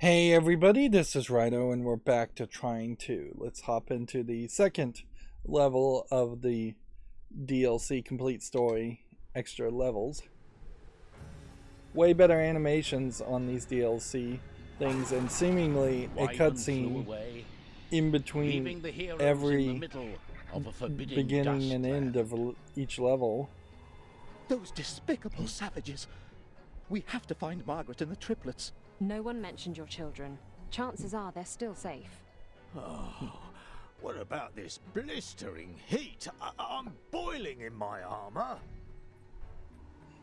Hey everybody, this is Rydo and we're back to Trine 2. Let's hop into the second level of the DLC Complete Story extra levels. Way better animations on these DLC things and seemingly a cutscene in between every beginning and end of each level. Those despicable savages! We have to find Margaret and the triplets. No one mentioned your children. Chances are they're still safe. Oh, what about this blistering heat? I'm boiling in my armor.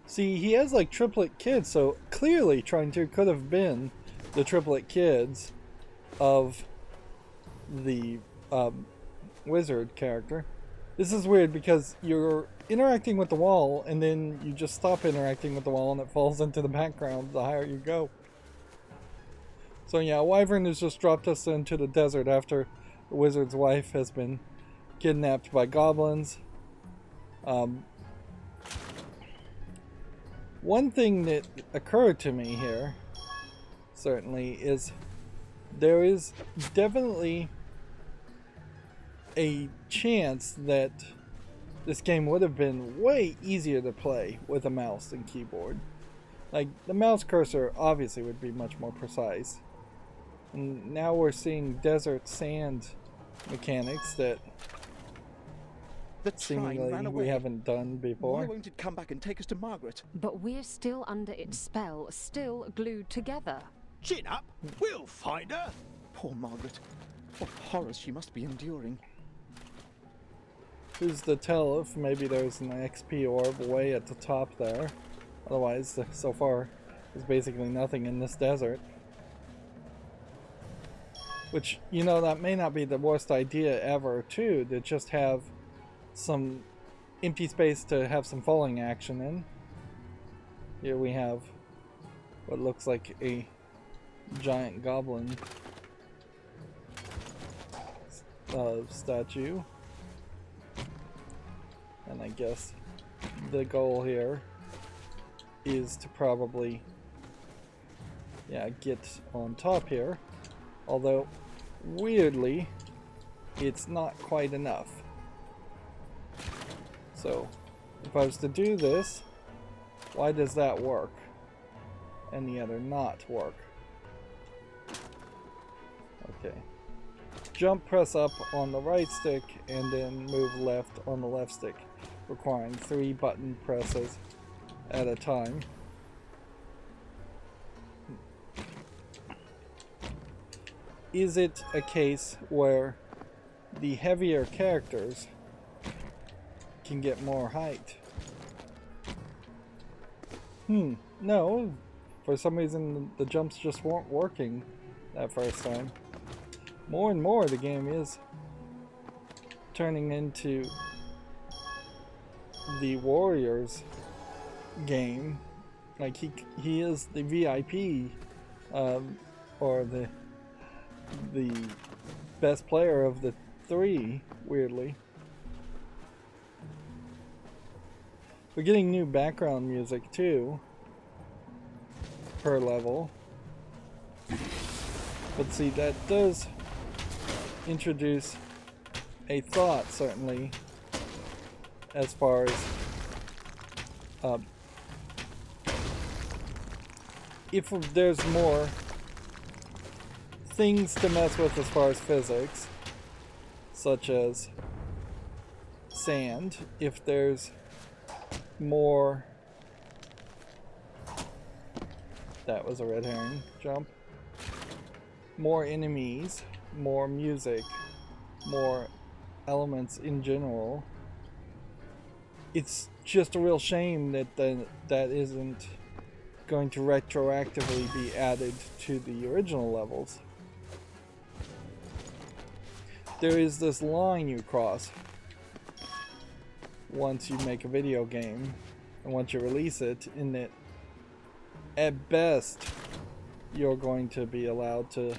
See, he has like triplet kids, so clearly Trine 2 could have been the triplet kids of the wizard character. This is weird because you're interacting with the wall and then you just stop interacting with the wall and it falls into the background the higher you go. So yeah, Wyvern has just dropped us into the desert after the wizard's wife has been kidnapped by goblins. One thing that occurred to me here, certainly, is there is definitely a chance that this game would have been way easier to play with a mouse and keyboard. Like, the mouse cursor obviously would be much more precise. And now we're seeing desert sand mechanics that seemingly we haven't done before. Why won't it come back and take us to Margaret? But we're still under its spell, still glued together. Chin up, we'll find her. Poor Margaret. What horrors she must be enduring. Who's to tell if maybe there's an XP orb way at the top there. Otherwise, so far, there's basically nothing in this desert. Which, you know, that may not be the worst idea ever, too, to just have some empty space to have some falling action in. Here we have what looks like a giant goblin statue. And I guess the goal here is to probably, get on top here. Although, weirdly, it's not quite enough. So, if I was to do this, why does that work? And the other not work? Okay. Jump, press up on the right stick, and then move left on the left stick, requiring 3 button presses at a time. Is it a case where the heavier characters can get more height? No. For some reason the jumps just weren't working that first time. More and more the game is turning into the Warriors game. Like he is the VIP or the best player of the 3, weirdly. We're getting new background music too per level. But see, that does introduce a thought, certainly, as far as if there's more things to mess with as far as physics, such as sand, if there's more, that was a red herring, jump, more enemies, more music, more elements in general, it's just a real shame that that isn't going to retroactively be added to the original levels. There is this line you cross once you make a video game and once you release it, in that at best you're going to be allowed to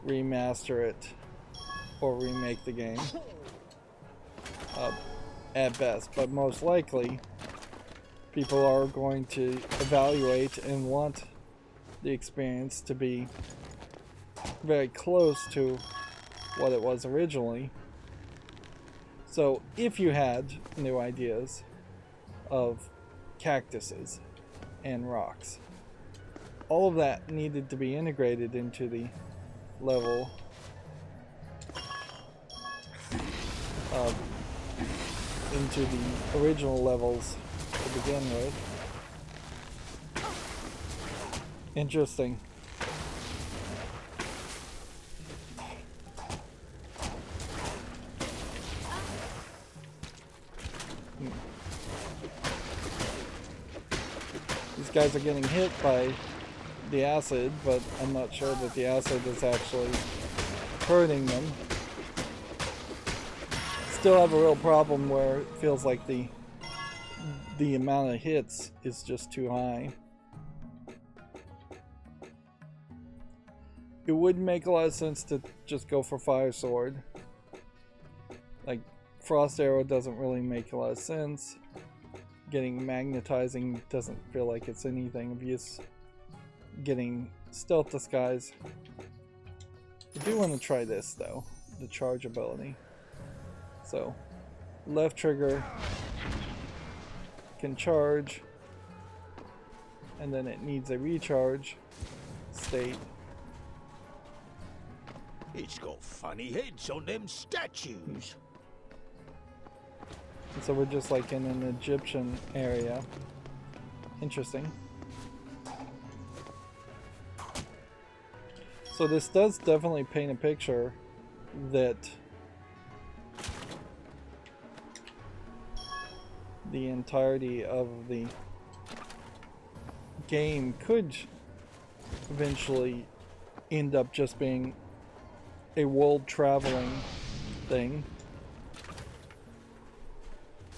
remaster it or remake the game at best, but most likely people are going to evaluate and want the experience to be very close to what it was originally. So if you had new ideas of cactuses and rocks, all of that needed to be integrated into the level into the original levels to begin with. Interesting. These guys are getting hit by the acid, but I'm not sure that the acid is actually hurting them. Still have a real problem where it feels like the amount of hits is just too high. It would make a lot of sense to just go for Fire Sword. Like, Frost Arrow doesn't really make a lot of sense. Getting Magnetizing doesn't feel like it's anything of use. Getting Stealth Disguise. I do want to try this though, the charge ability. So, left trigger can charge, and then it needs a recharge state. It's got funny heads on them statues. And so we're just like in an Egyptian area. Interesting. So this does definitely paint a picture that the entirety of the game could eventually end up just being a world traveling thing.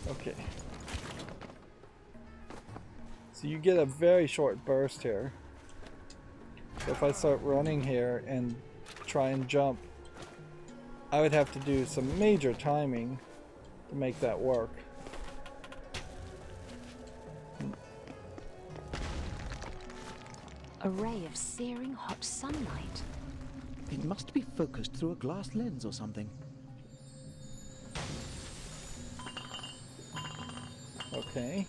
Okay. So you get a very short burst here. So if I start running here and try and jump, I would have to do some major timing to make that work. A ray of searing hot sunlight. It must be focused through a glass lens or something. Okay.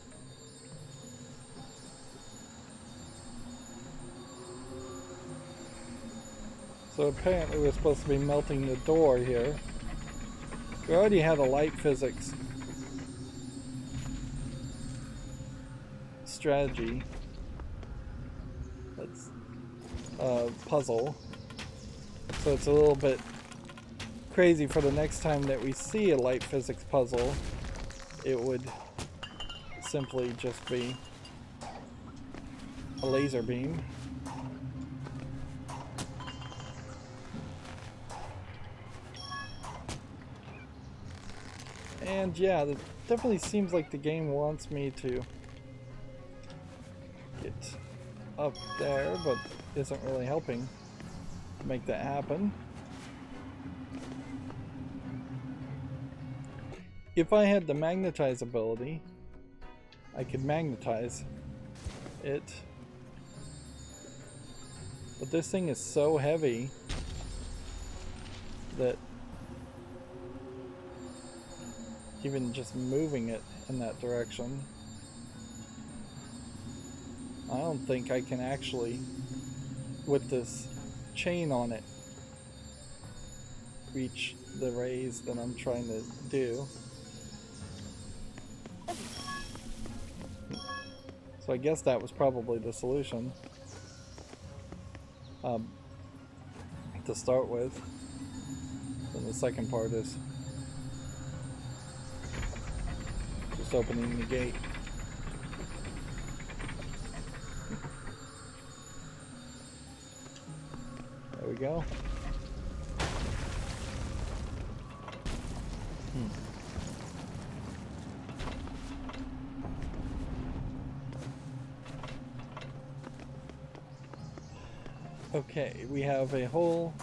So apparently we're supposed to be melting the door here. We already had a light physics strategy. That's a puzzle. So it's a little bit crazy for the next time that we see a light physics puzzle. It would simply just be a laser beam. And yeah, it definitely seems like the game wants me to get up there, but isn't really helping make that happen. If I had the magnetize ability, I could magnetize it. But this thing is so heavy that even just moving it in that direction, I don't think I can actually, with this chain on it, reach the rays that I'm trying to do. So I guess that was probably the solution to start with. And the second part is just opening the gate. There we go. Okay, we have a whole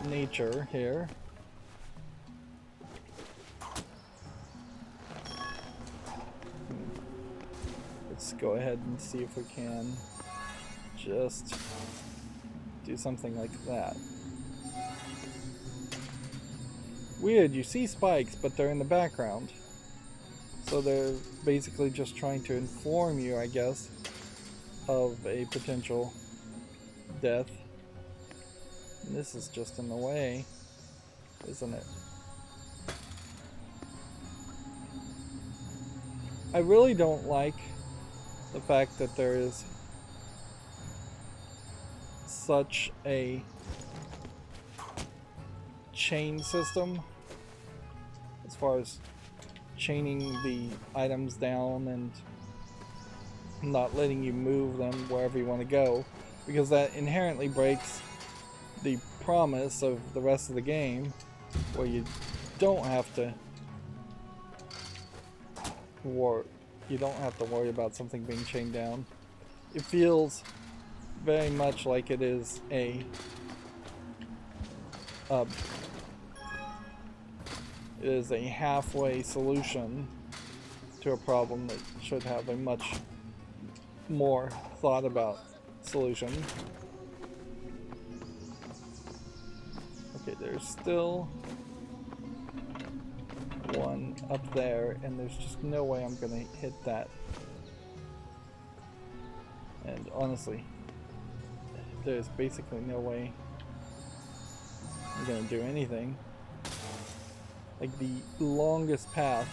nature here. Let's go ahead and see if we can just do something like that. Weird, you see spikes, but they're in the background. So they're basically just trying to inform you, I guess, of a potential death. And this is just in the way, isn't it? I really don't like the fact that there is such a chain system as far as chaining the items down and not letting you move them wherever you want to go, because that inherently breaks the promise of the rest of the game where you don't have to worry about something being chained down. It feels very much like it is a halfway solution to a problem that should have a much more thought about solution. Okay, there's still one up there, and there's just no way I'm gonna hit that. And honestly, there's basically no way I'm gonna do anything. Like the longest path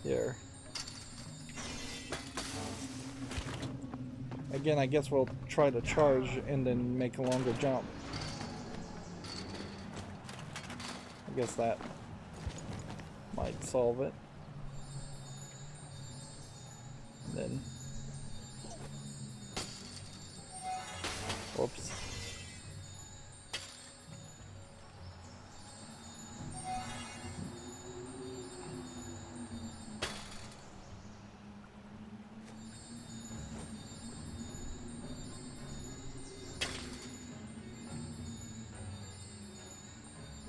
here. Again, I guess we'll try to charge and then make a longer jump. I guess that might solve it. And then, whoops.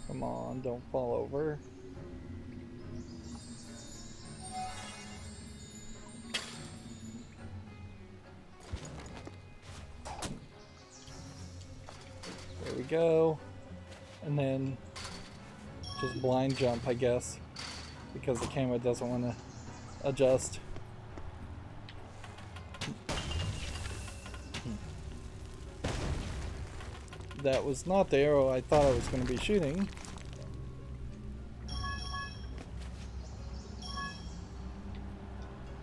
Come on, don't fall over. There we go. And then just blind jump, I guess, because the camera doesn't want to adjust. That was not the arrow I thought I was going to be shooting.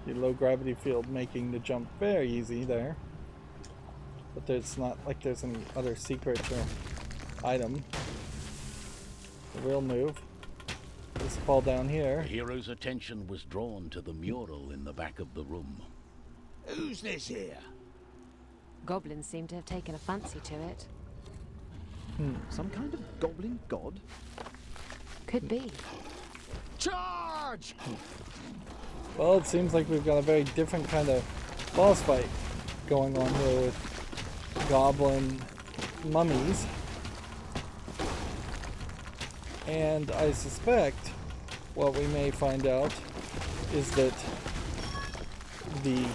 The low gravity field making the jump very easy there. But it's not like there's any other secret or item. The real move is to fall down here. The hero's attention was drawn to the mural in the back of the room. Who's this here? Goblins seem to have taken a fancy to it. Some kind of goblin god? Could be. Charge! Well, it seems like we've got a very different kind of boss fight going on here with goblin mummies. And I suspect what we may find out is that the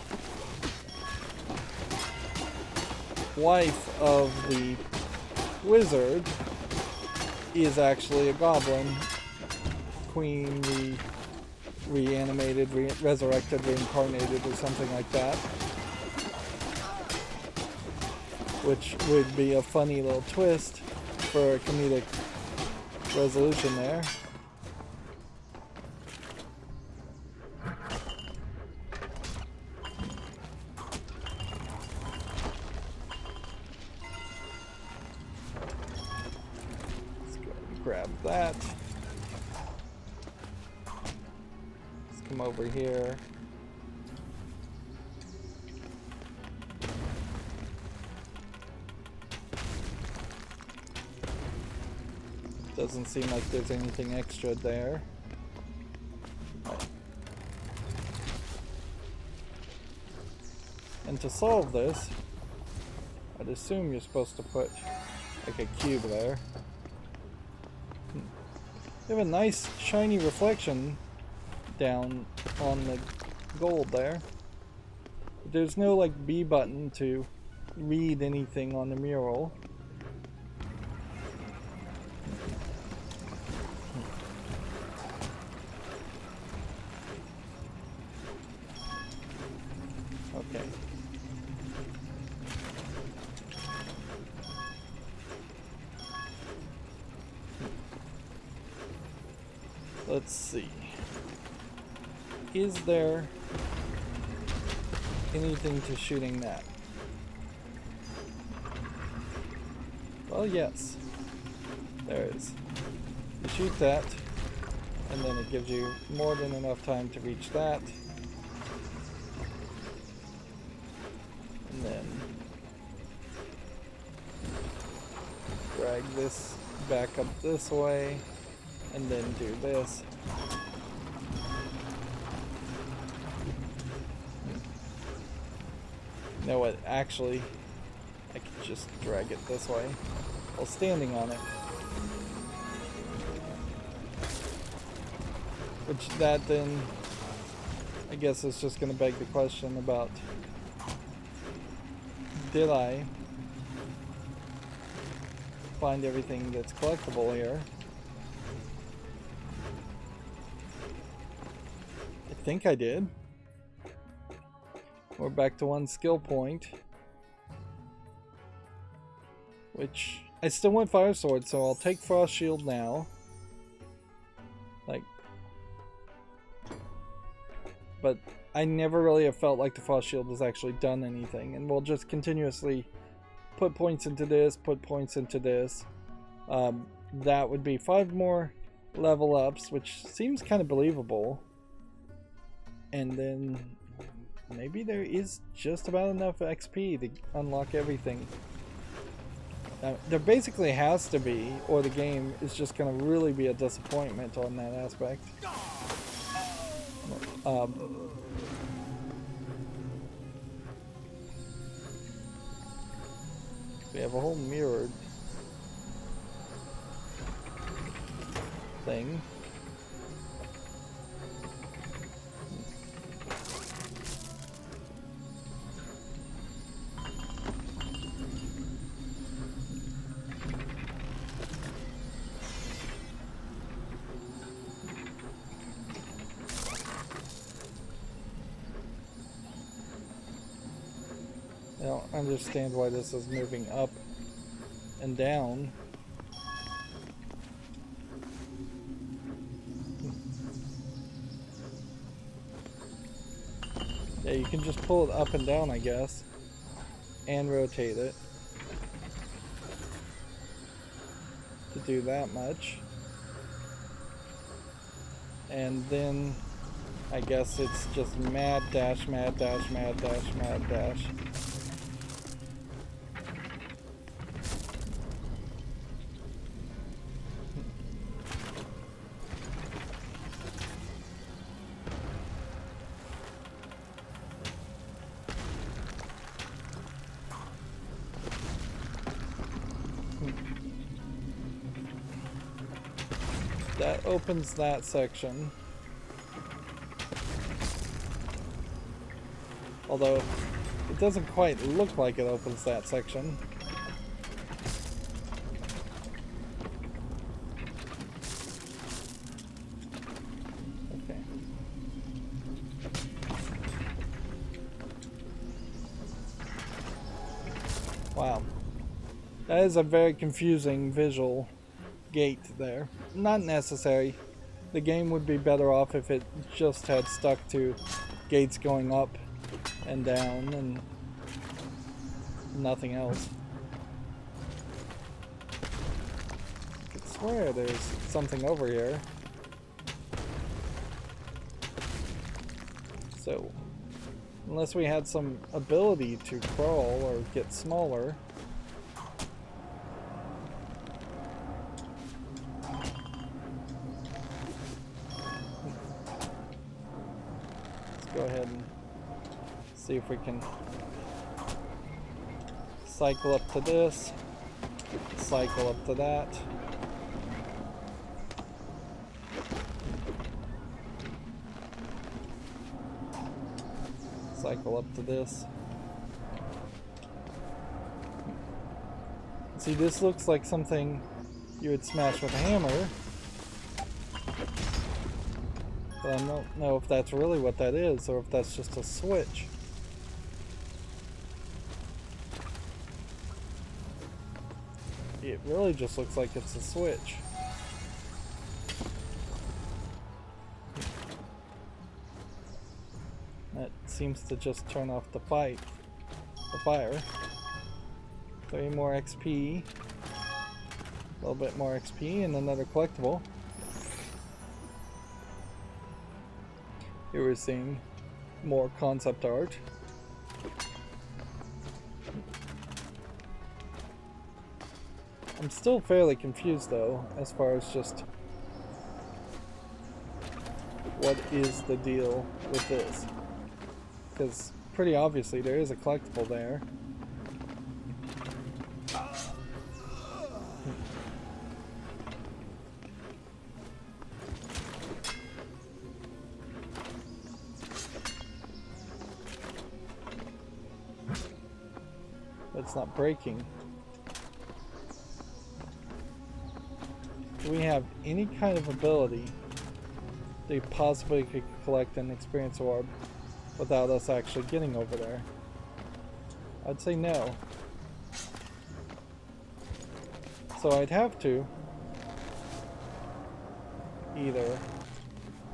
wife of the wizard is actually a goblin queen, reanimated, resurrected, reincarnated, or something like that, which would be a funny little twist for a comedic resolution there. Grab that. Let's come over here. Doesn't seem like there's anything extra there. And to solve this, I'd assume you're supposed to put like a cube there. You have a nice shiny reflection down on the gold there. But there's no like B button to read anything on the mural. Let's see. Is there anything to shooting that? Well, yes. There is. You shoot that, and then it gives you more than enough time to reach that. And then drag this back up this way, and then do this. You know what? Actually, I could just drag it this way while standing on it. Which that then, I guess, is just going to beg the question about, did I find everything that's collectible here? I think I did. We're back to 1 skill point. Which, I still want Fire Sword, so I'll take Frost Shield now. Like, but I never really have felt like the Frost Shield has actually done anything, and we'll just continuously put points into this, put points into this. That would be 5 more level ups, which seems kind of believable. And then maybe there is just about enough XP to unlock everything. There basically has to be, or the game is just going to really be a disappointment on that aspect. We have a whole mirrored thing. I don't understand why this is moving up and down. Yeah, you can just pull it up and down, I guess, and rotate it to do that much. And then I guess it's just mad dash, mad dash, mad dash, mad dash. That opens that section. Although, it doesn't quite look like it opens that section. Okay. Wow. That is a very confusing visual gate there. Not necessary. The game would be better off if it just had stuck to gates going up and down and nothing else. I could swear there's something over here. So, unless we had some ability to crawl or get smaller. Go ahead and see if we can cycle up to this, cycle up to that. Cycle up to this. See, this looks like something you would smash with a hammer. But I don't know if that's really what that is, or if that's just a switch. It really just looks like it's a switch. seems to just turn off the fire. 3 more XP. A little bit more XP and another collectible. Here we're seeing more concept art. I'm still fairly confused though, as far as just what is the deal with this. Because pretty obviously there is a collectible there. But it's not breaking. Do we have any kind of ability they possibly could collect an experience orb without us actually getting over there? I'd say no. So I'd have to either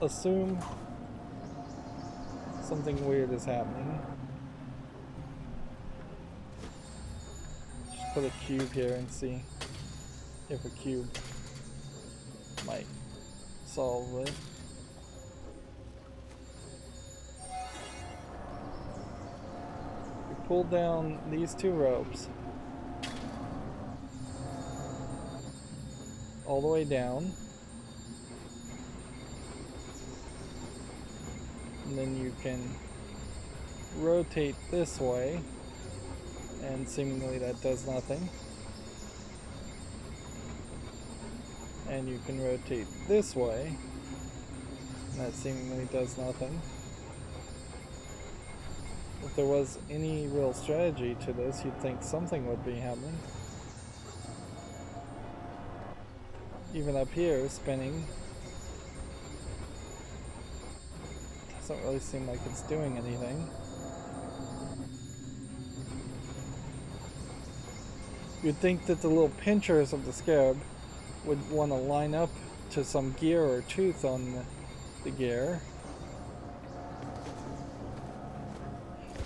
assume something weird is happening. Just put a cube here and see if a cube might solve it. We pull down these 2 ropes all the way down, and then you can rotate this way, and seemingly that does nothing. And you can rotate this way, and that seemingly does nothing. If there was any real strategy to this, you'd think something would be happening. Even up here, spinning doesn't really seem like it's doing anything. You'd think that the little pinchers of the scarab would want to line up to some gear or tooth on the gear.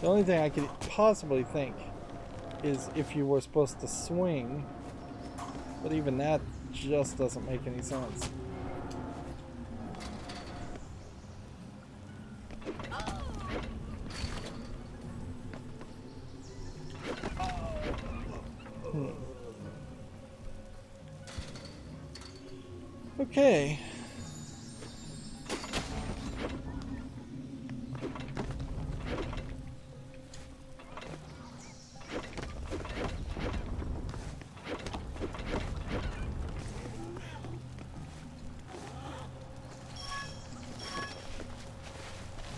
The only thing I could possibly think is if you were supposed to swing, but even that just doesn't make any sense. Okay.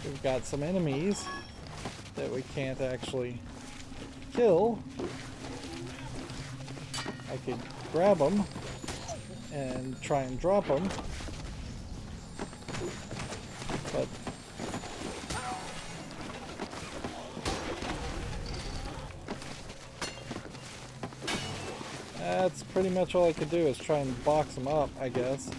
We've got some enemies that we can't actually kill. I could grab them and try and drop them, but that's pretty much all I could do, is try and box them up, I guess.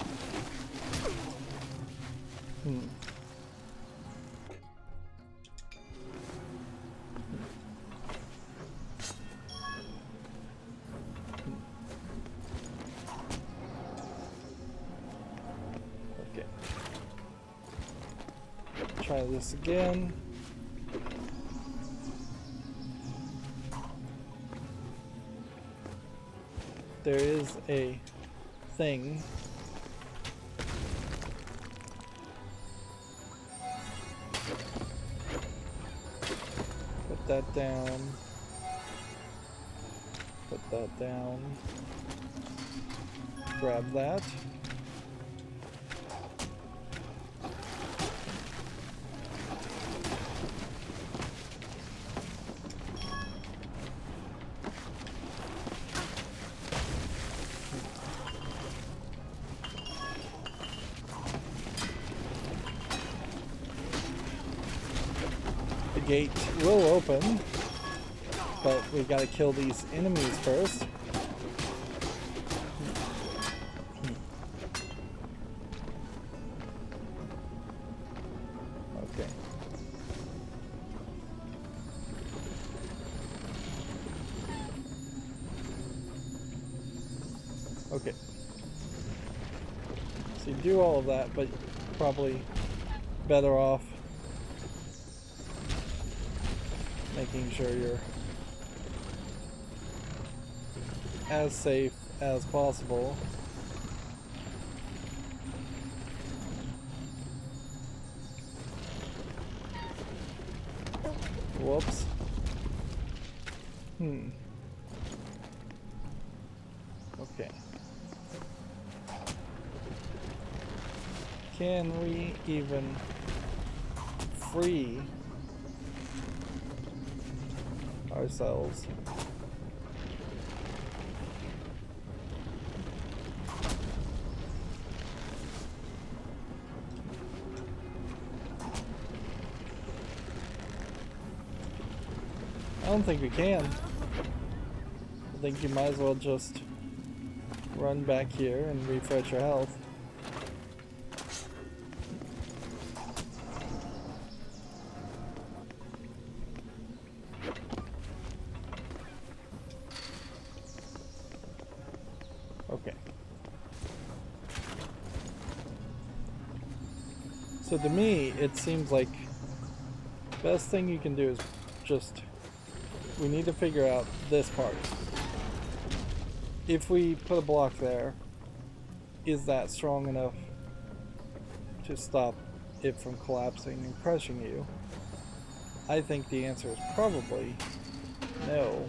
Try this again. There is a thing. Put that down. Put that down. Grab that. Gate will open, but we gotta kill these enemies first. Okay. Okay. So you do all of that, but probably better off making sure you're as safe as possible. Whoops. Okay. Can we even free ourselves? I don't think we can. I think you might as well just run back here and refresh your health. Okay. So to me, it seems like the best thing you can do is just, we need to figure out this part. If we put a block there, is that strong enough to stop it from collapsing and crushing you? I think the answer is probably no.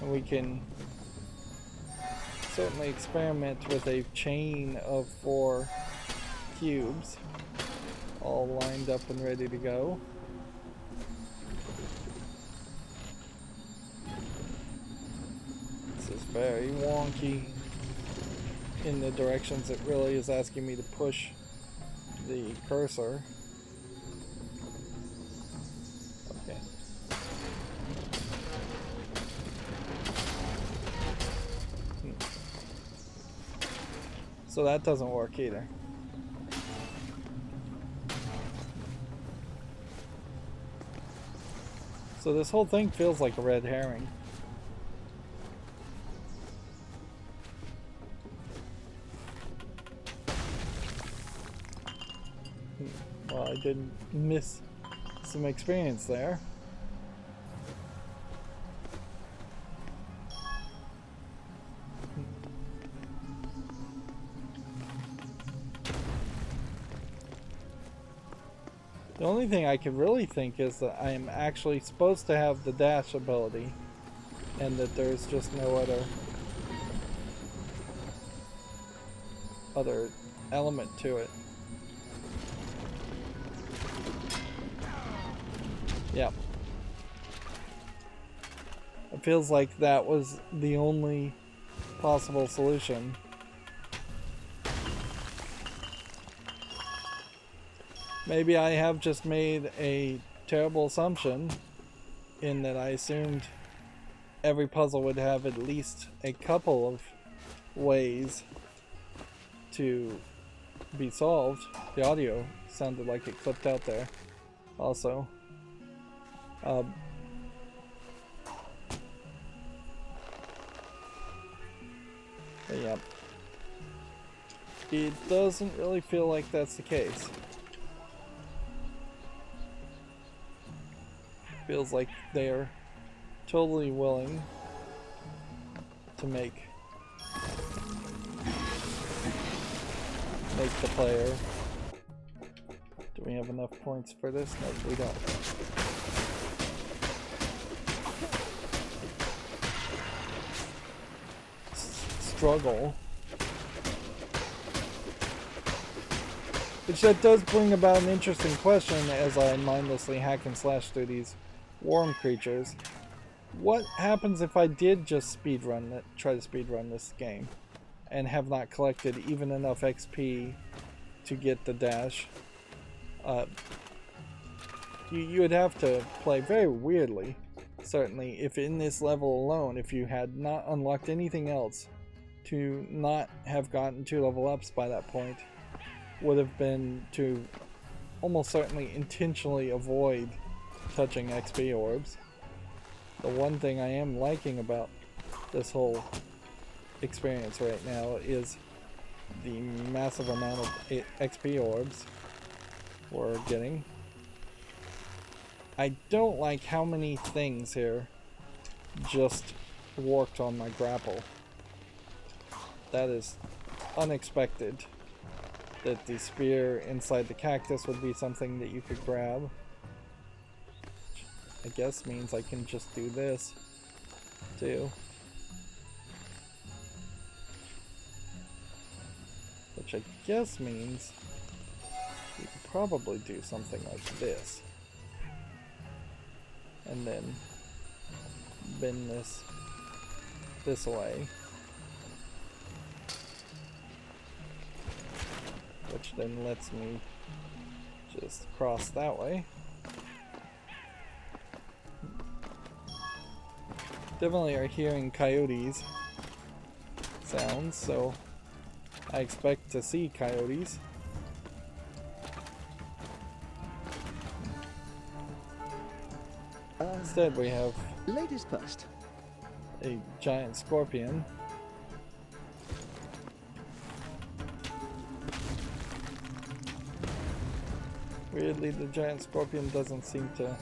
And we can certainly experiment with a chain of 4 cubes all lined up and ready to go. This is very wonky in the directions it really is asking me to push the cursor. Okay. So that doesn't work either. So this whole thing feels like a red herring. Well, I did miss some experience there. The only thing I can really think is that I am actually supposed to have the dash ability, and that there's just no other element to it. Yeah. It feels like that was the only possible solution. Maybe I have just made a terrible assumption in that I assumed every puzzle would have at least a couple of ways to be solved. The audio sounded like it clipped out there also. But yeah, it doesn't really feel like that's the case. Feels like they're totally willing to make the player. Do we have enough points for this? No, we don't. Struggle. Which that does bring about an interesting question as I mindlessly hack and slash through these worm creatures. What happens if I did just try to speedrun this game and have not collected even enough XP to get the dash? You would have to play very weirdly, certainly, if in this level alone, if you had not unlocked anything else, to not have gotten 2 level ups by that point would have been to almost certainly intentionally avoid touching XP orbs. the one thing I am liking about this whole experience right now is the massive amount of XP orbs we're getting. I don't like how many things here just worked on my grapple. That is unexpected. That the spear inside the cactus would be something that you could grab. Which I guess means I can just do this too. Which I guess means you could probably do something like this. And then bend this way. Which then lets me just cross that way. Definitely are hearing coyotes sounds, so I expect to see coyotes. Instead we have Ladies first. a giant scorpion. Weirdly, the giant scorpion doesn't seem to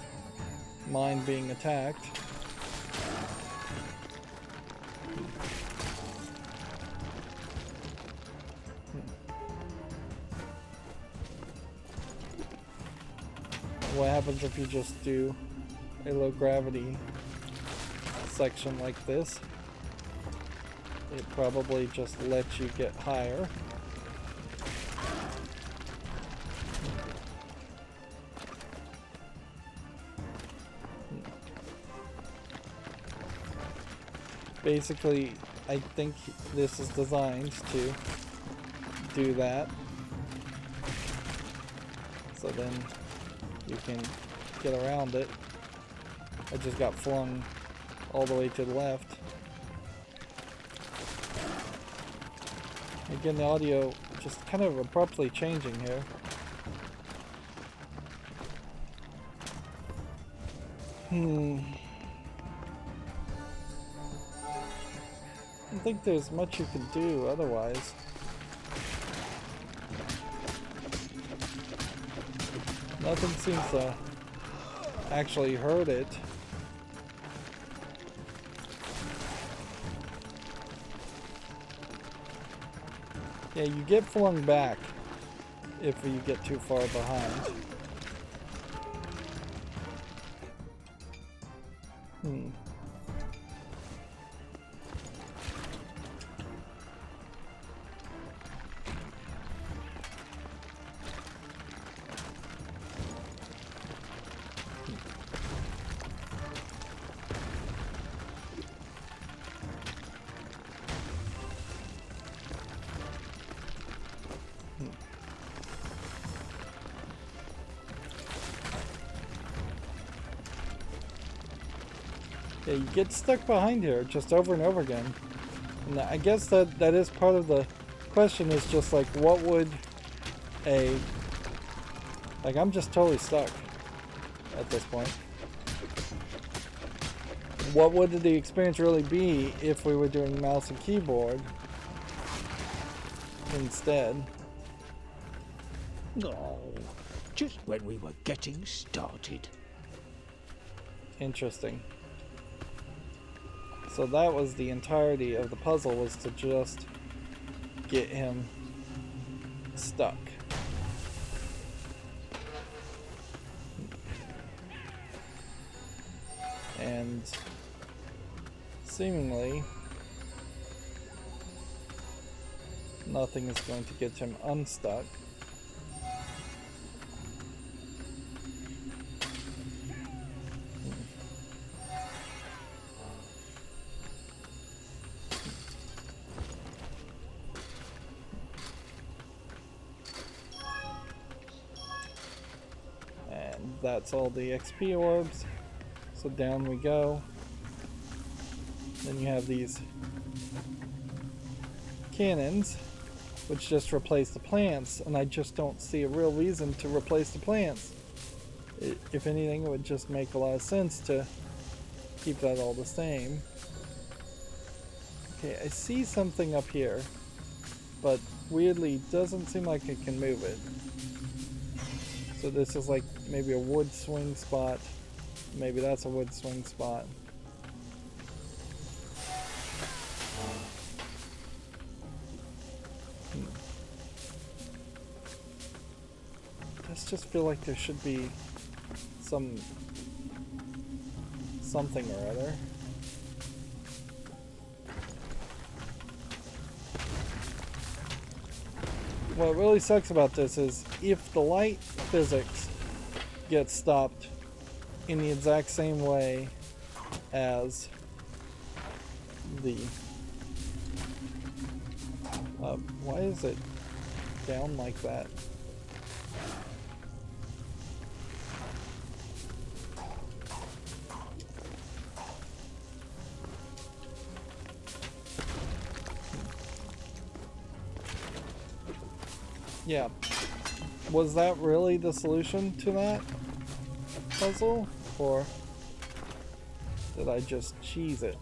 mind being attacked. What happens if you just do a low gravity section like this? It probably just lets you get higher. Basically, I think this is designed to do that. So then you can get around it. I just got flung all the way to the left. Again, the audio just kind of abruptly changing here. I don't think there's much you can do otherwise. Nothing seems to actually hurt it. Yeah, you get flung back if you get too far behind. Yeah, you get stuck behind here just over and over again. And I guess that is part of the question, is just like, what would like, I'm just totally stuck at this point. What would the experience really be if we were doing mouse and keyboard instead? Oh, just when we were getting started. Interesting. So that was the entirety of the puzzle, was to just get him stuck. And seemingly nothing is going to get him unstuck. That's all the XP orbs. So down we go. Then you have these cannons, which just replace the plants, and I just don't see a real reason to replace the plants. If anything, it would just make a lot of sense to keep that all the same. Okay, I see something up here, but weirdly doesn't seem like I can move it. So this is like maybe a wood swing spot. Maybe that's a wood swing spot. Just feel like there should be something or other. What really sucks about this is if the light physics gets stopped in the exact same way as the why is it down like that? Yeah. Was that really the solution to that puzzle? Or did I just cheese it?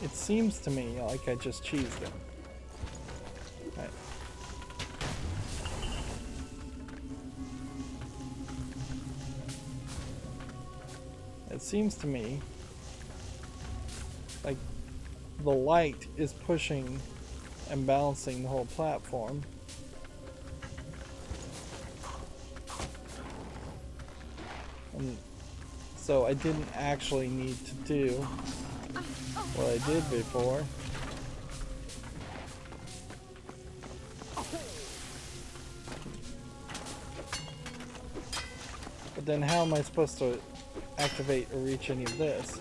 It seems to me like I just cheesed it. Right. It seems to me like the light is pushing and balancing the whole platform. And so I didn't actually need to do what I did before. But then how am I supposed to activate or reach any of this?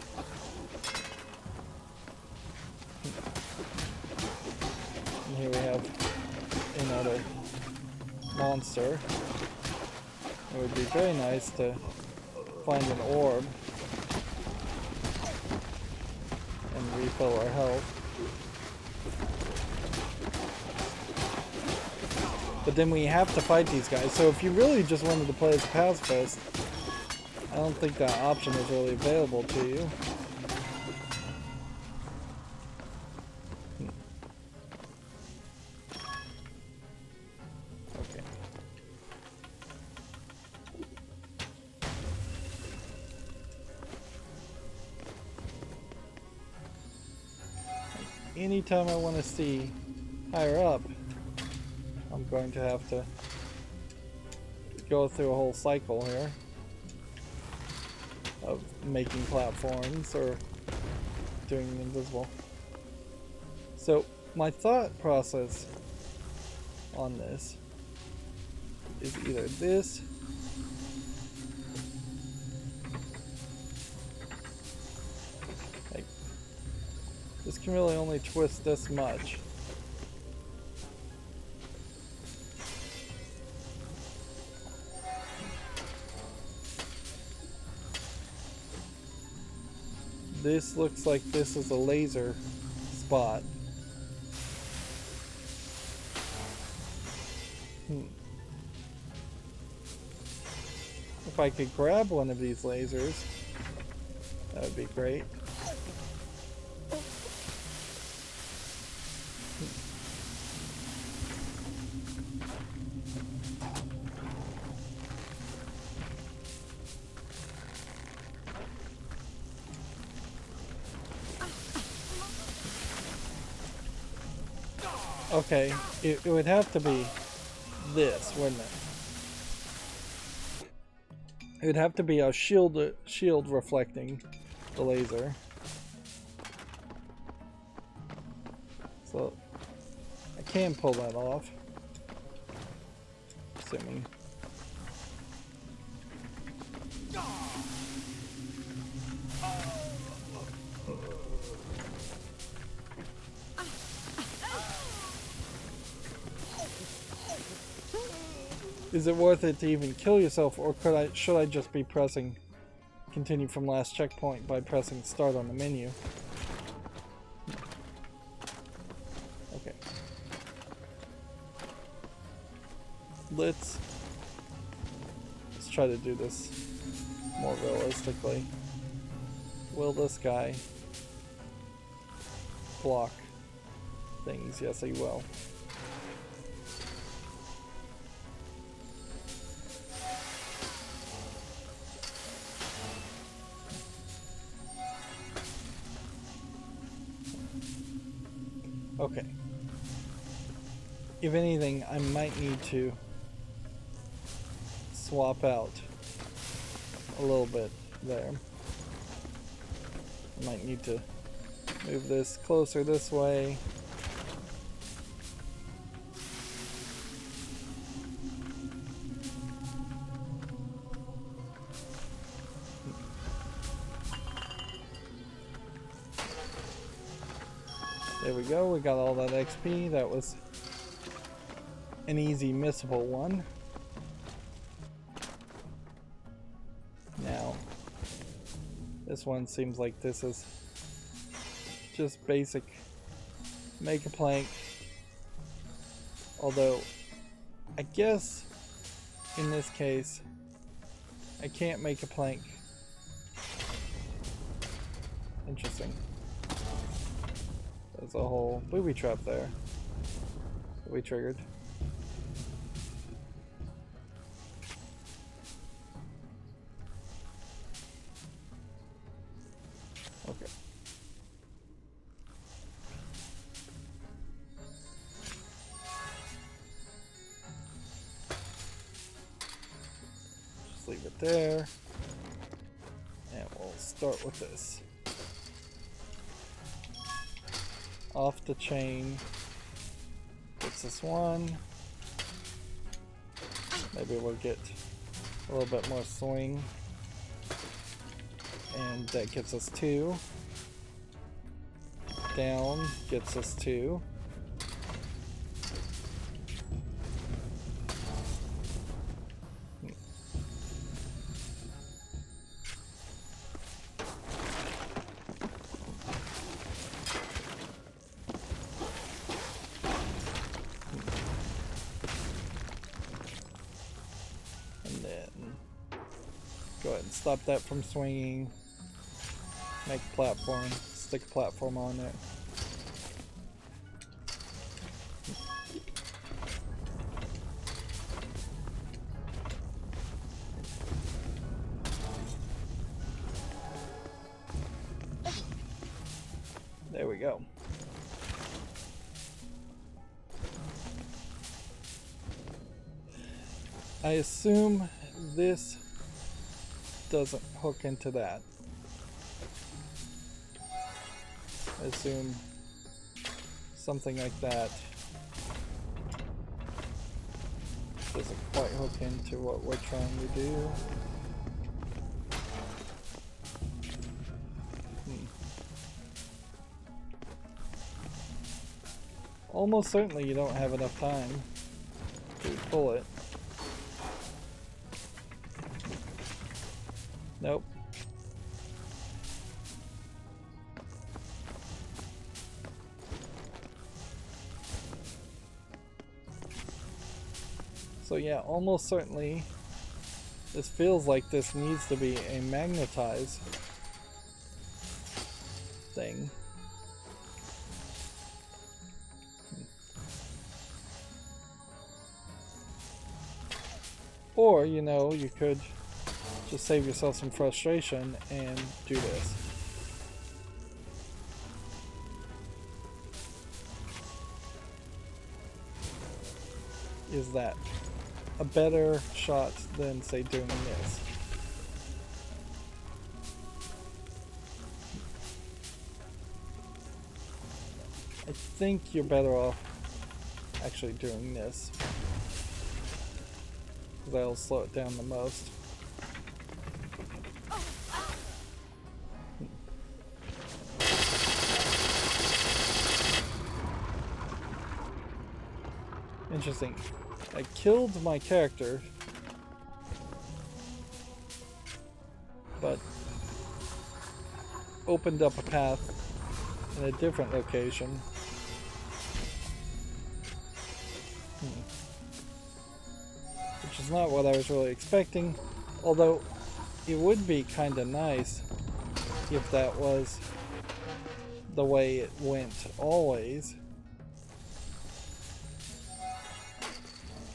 And here we have another monster. It would be very nice to find an orb and refill our health. But then we have to fight these guys, so if you really just wanted to play as a pacifist, I don't think that option is really available to you. Okay. Anytime I want to see higher up, I'm going to have to go through a whole cycle here of making platforms or doing them invisible. So my thought process on this is either this this can really only twist this much. This looks like this is a laser spot. If I could grab one of these lasers, that would be great. Okay, it would have to be this, wouldn't it? It would have to be a shield reflecting the laser. So I can pull that off, assuming. Is it worth it to even kill yourself, or should I just be pressing continue from last checkpoint by pressing start on the menu? Okay. Let's try to do this more realistically. Will this guy block things? Yes, he will. Okay. If anything, I might need to swap out a little bit there. I might need to move this closer this way. There we go, we got all that XP. That was an easy missable one. Now, this one seems like this is just basic make a plank. Although, I guess in this case, I can't make a plank. Interesting. There's a whole booby trap there that we triggered. Okay. Just leave it there. And we'll start with this. Off the chain. Gets us one. Maybe we'll get a little bit more swing. And that gets us two. Down gets us two. Go ahead and stop that from swinging. Make a platform. Stick a platform on there. There we go. I assume this doesn't hook into that. I assume something like that doesn't quite hook into what we're trying to do. Almost certainly you don't have enough time to pull it. Nope. So yeah, almost certainly this feels like this needs to be a magnetized thing. Or, you know, you could just save yourself some frustration and do this. Is that a better shot than, say, doing this? I think you're better off actually doing this, because that'll slow it down the most. Interesting. I killed my character, but opened up a path in a different location. Which is not what I was really expecting, Although, it would be kind of nice if that was the way it went always.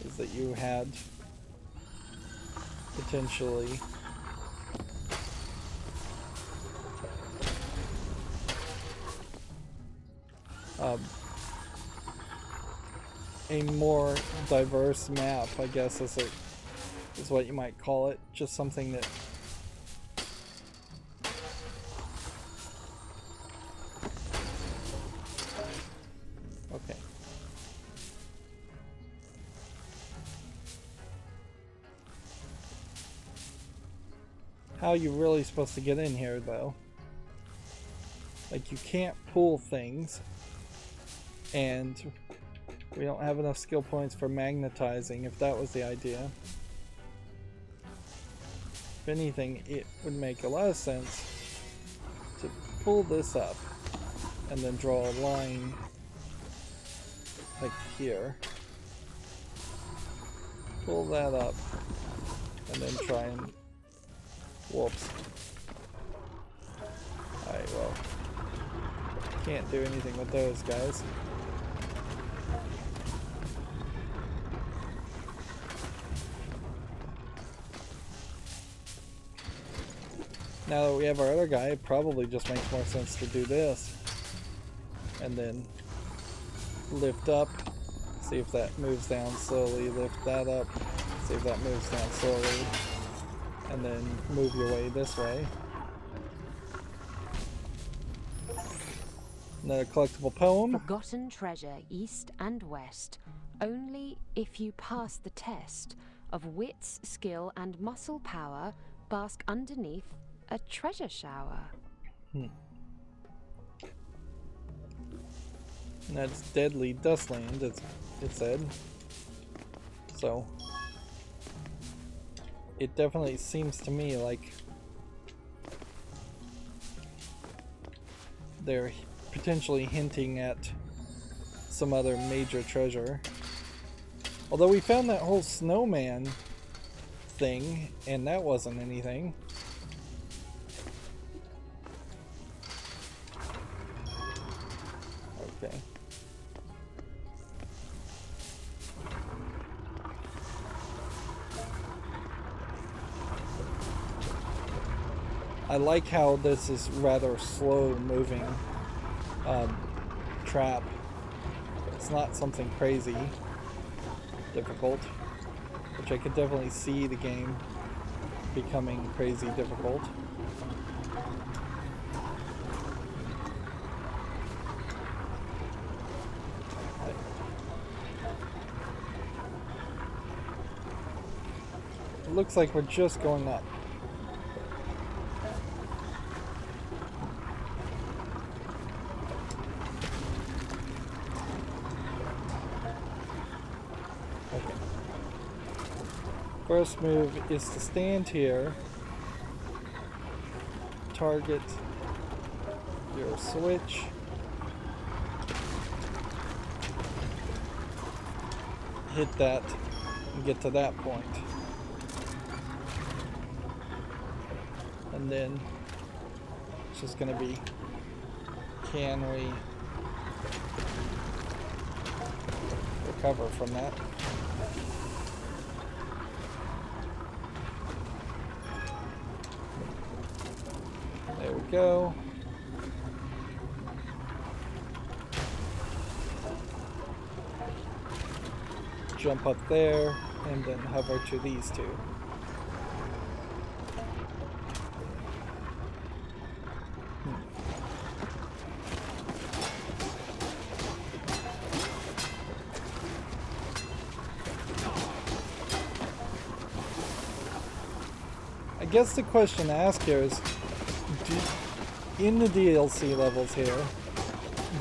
Is that you had potentially a more diverse map, I guess is what you might call it. Just something that okay. How are you really supposed to get in here though? Like, you can't pull things, and we don't have enough skill points for magnetizing, if that was the idea. If anything, it would make a lot of sense to pull this up and then draw a line like here. Pull that up and then try and... Whoops. Alright, well. Can't do anything with those guys. Now that we have our other guy, it probably just makes more sense to do this. And then lift up, see if that moves down slowly, lift that up, see if that moves down slowly, and then move your way this way. Another collectible poem. Forgotten treasure east and west, only if you pass the test of wits, skill, and muscle power, bask underneath a treasure shower. And that's Deadly Dustland, it said. So, it definitely seems to me like they're potentially hinting at some other major treasure. Although we found that whole snowman thing, and that wasn't anything. Okay. I like how this is rather slow moving trap. It's not something crazy difficult, which I could definitely see the game becoming crazy difficult. It looks like we're just going up. Okay. First move is to stand here, target your switch, hit that, and get to that point. And then it's just going to be, can we recover from that? There we go. Jump up there and then hover to these two. I guess the question to ask here is, in the DLC levels here,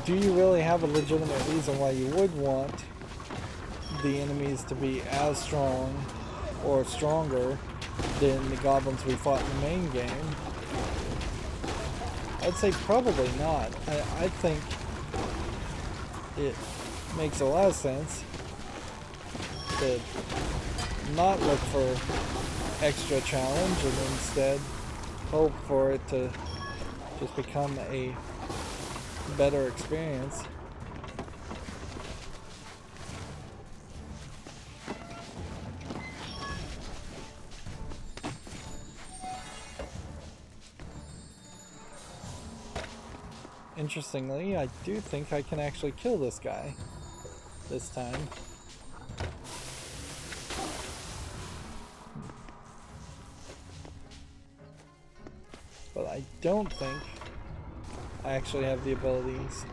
do you really have a legitimate reason why you would want the enemies to be as strong or stronger than the goblins we fought in the main game? I'd say probably not. I think it makes a lot of sense to not look for extra challenge and instead hope for it to just become a better experience. Interestingly, I do think I can actually kill this guy this time. But I don't think I actually have the abilities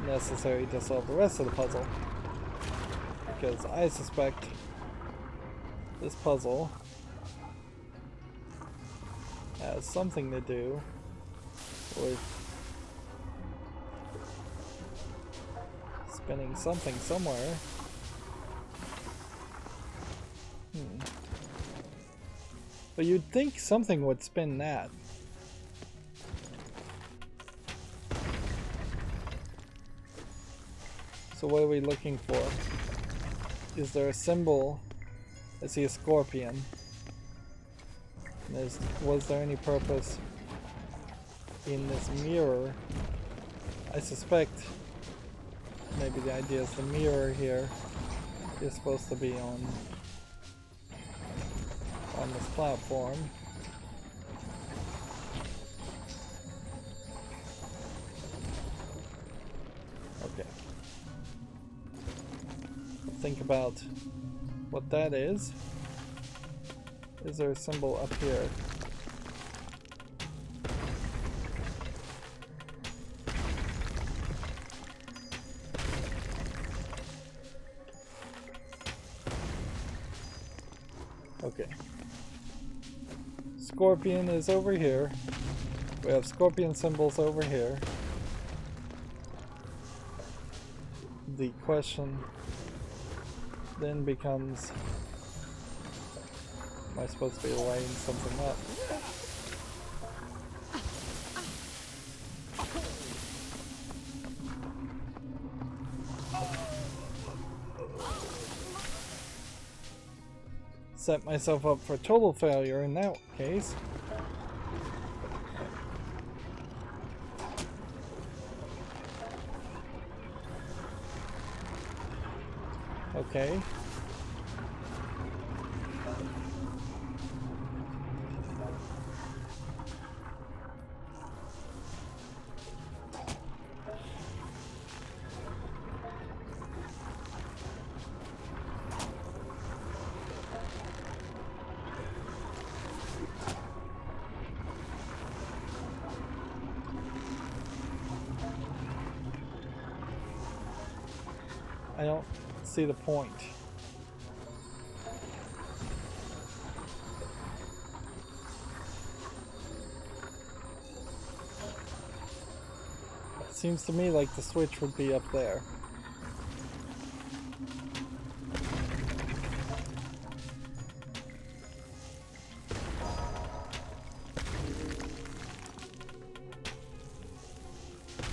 necessary to solve the rest of the puzzle. Because I suspect this puzzle has something to do with spinning something somewhere. But you'd think something would spin that. So what are we looking for? Is there a symbol? I see a scorpion. Was there any purpose in this mirror? I suspect maybe the idea is the mirror here is supposed to be on this platform. Okay. Think about what that is. Is there a symbol up here? Okay. Scorpion is over here. We have scorpion symbols over here. The question then becomes, am I supposed to be lighting something up? Set myself up for total failure in that case. Okay. I don't see the point. It seems to me like the switch would be up there.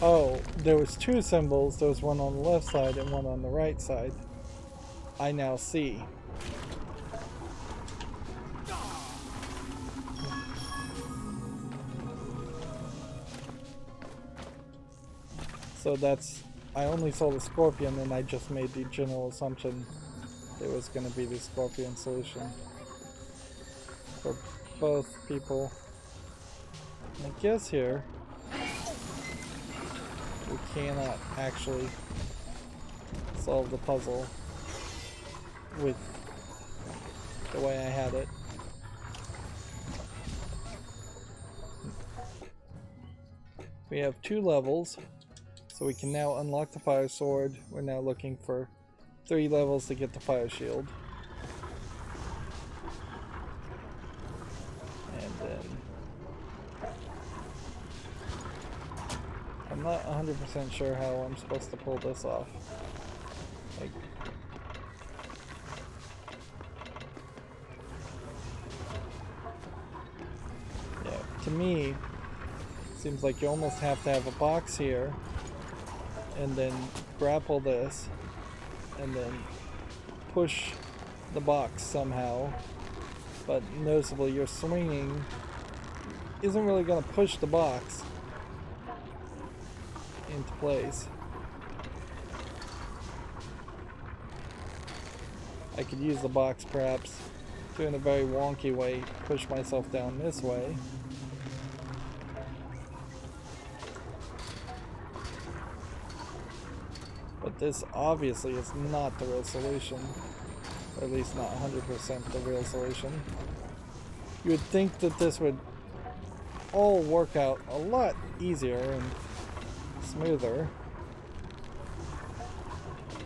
Oh, there was two symbols. There was one on the left side and one on the right side. I now see. So that's... I only saw the scorpion and I just made the general assumption it was going to be the scorpion solution for both people. And I guess here we cannot actually solve the puzzle with the way I had it. We have 2 levels, so we can now unlock the fire sword. We're now looking for 3 levels to get the fire shield. And then I'm not 100% sure how I'm supposed to pull this off. Like, yeah, to me, seems like you almost have to have a box here, and then grapple this, and then push the box somehow, but noticeably your swinging isn't really going to push the box into place. I could use the box perhaps to, in a very wonky way, push myself down this way. But this obviously is not the real solution. Or at least not 100% the real solution. You would think that this would all work out a lot easier and smoother.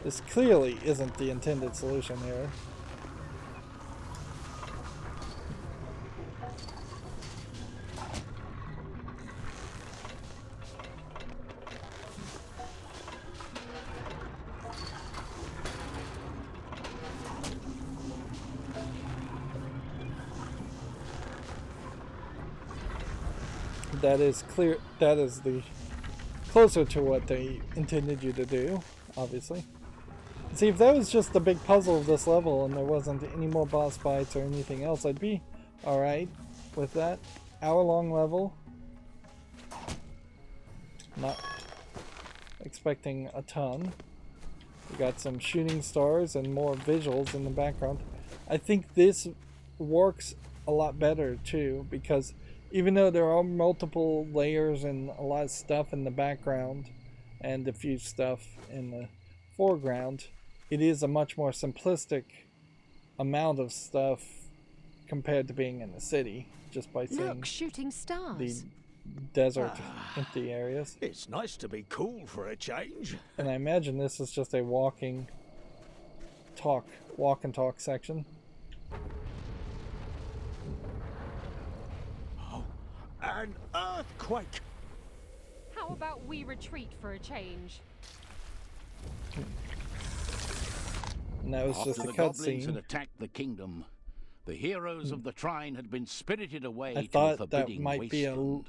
This clearly isn't the intended solution here. That is clear. That is the closer to what they intended you to do, obviously. See, if that was just the big puzzle of this level and there wasn't any more boss fights or anything else, I'd be alright with that. Hour-long level. Not expecting a ton. We got some shooting stars and more visuals in the background. I think this works a lot better too, because even though there are multiple layers and a lot of stuff in the background and diffuse stuff in the foreground, it is a much more simplistic amount of stuff compared to being in the city, just by seeing Look, shooting stars. the desert empty areas. It's nice to be cool for a change. And I imagine this is just a walk and talk section. An earthquake! How about we retreat for a change? And that was After just a the goblins had cutscene. attacked the kingdom, the heroes of the Trine had been spirited away I to a thought that forbidding might be a wasteland.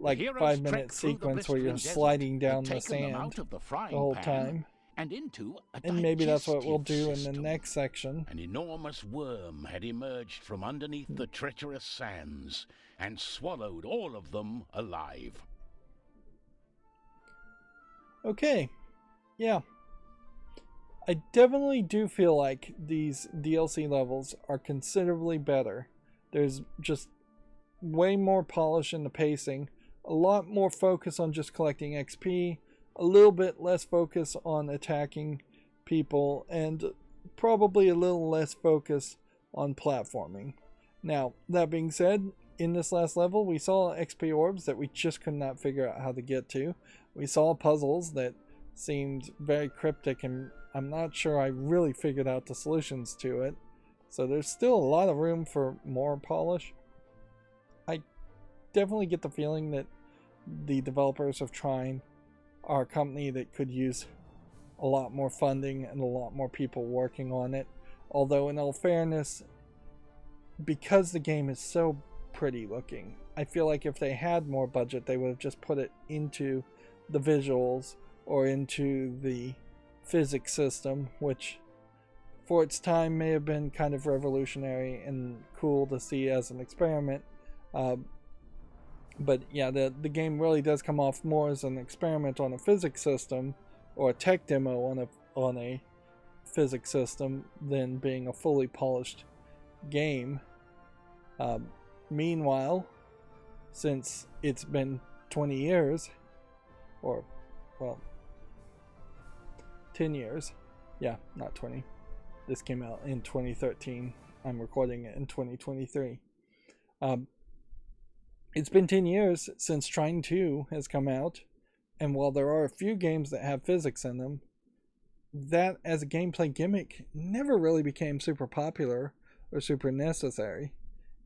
like Heroes 5-minute trekked through the sequence where you're blistering sliding desert, down had the taken them sand out of the the frying whole pan time. and into a And maybe that's what we'll do digestive in the system. next section. An enormous worm had emerged from underneath the treacherous sands and swallowed all of them alive. Okay. Yeah. I definitely do feel like these DLC levels are considerably better. There's just way more polish in the pacing, a lot more focus on just collecting XP, a little bit less focus on attacking people, and probably a little less focus on platforming. Now, that being said, in this last level, we saw XP orbs that we just could not figure out how to get to. We saw puzzles that seemed very cryptic, and I'm not sure I really figured out the solutions to it. So there's still a lot of room for more polish. I definitely get the feeling that the developers of Trine are a company that could use a lot more funding and a lot more people working on it. Although, in all fairness, because the game is so pretty looking, I feel like if they had more budget, they would have just put it into the visuals or into the physics system, which for its time may have been kind of revolutionary and cool to see as an experiment. But yeah, the game really does come off more as an experiment on a physics system or a tech demo on a physics system than being a fully polished game. Meanwhile, since it's been 20 years, or, well, 10 years, yeah, not 20. This came out in 2013. I'm recording it in 2023. It's been 10 years since Trine 2 has come out, and while there are a few games that have physics in them, that as a gameplay gimmick never really became super popular or super necessary.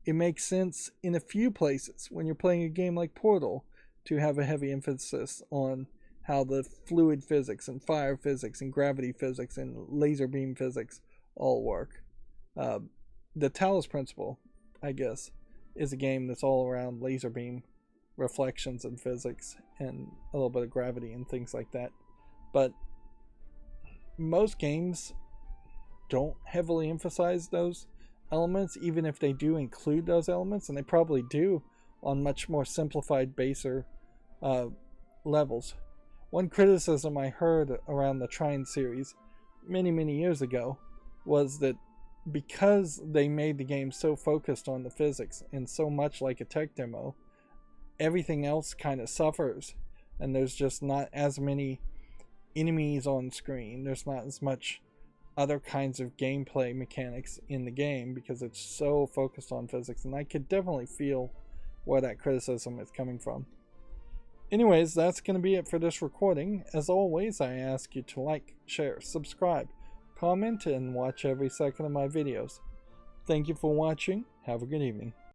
It makes sense in a few places when you're playing a game like Portal to have a heavy emphasis on how the fluid physics and fire physics and gravity physics and laser beam physics all work. The Talos Principle, I guess, is a game that's all around laser beam reflections and physics and a little bit of gravity and things like that. But most games don't heavily emphasize those elements, even if they do include those elements, and they probably do on much more simplified, baser levels. One criticism I heard around the Trine series many years ago was that because they made the game so focused on the physics and so much like a tech demo, everything else kind of suffers, and there's just not as many enemies on screen. There's not as much other kinds of gameplay mechanics in the game because it's so focused on physics, and I could definitely feel where that criticism is coming from. Anyways, that's going to be it for this recording. As always, I ask you to like, share, subscribe, comment, and watch every second of my videos. Thank you for watching. Have a good evening.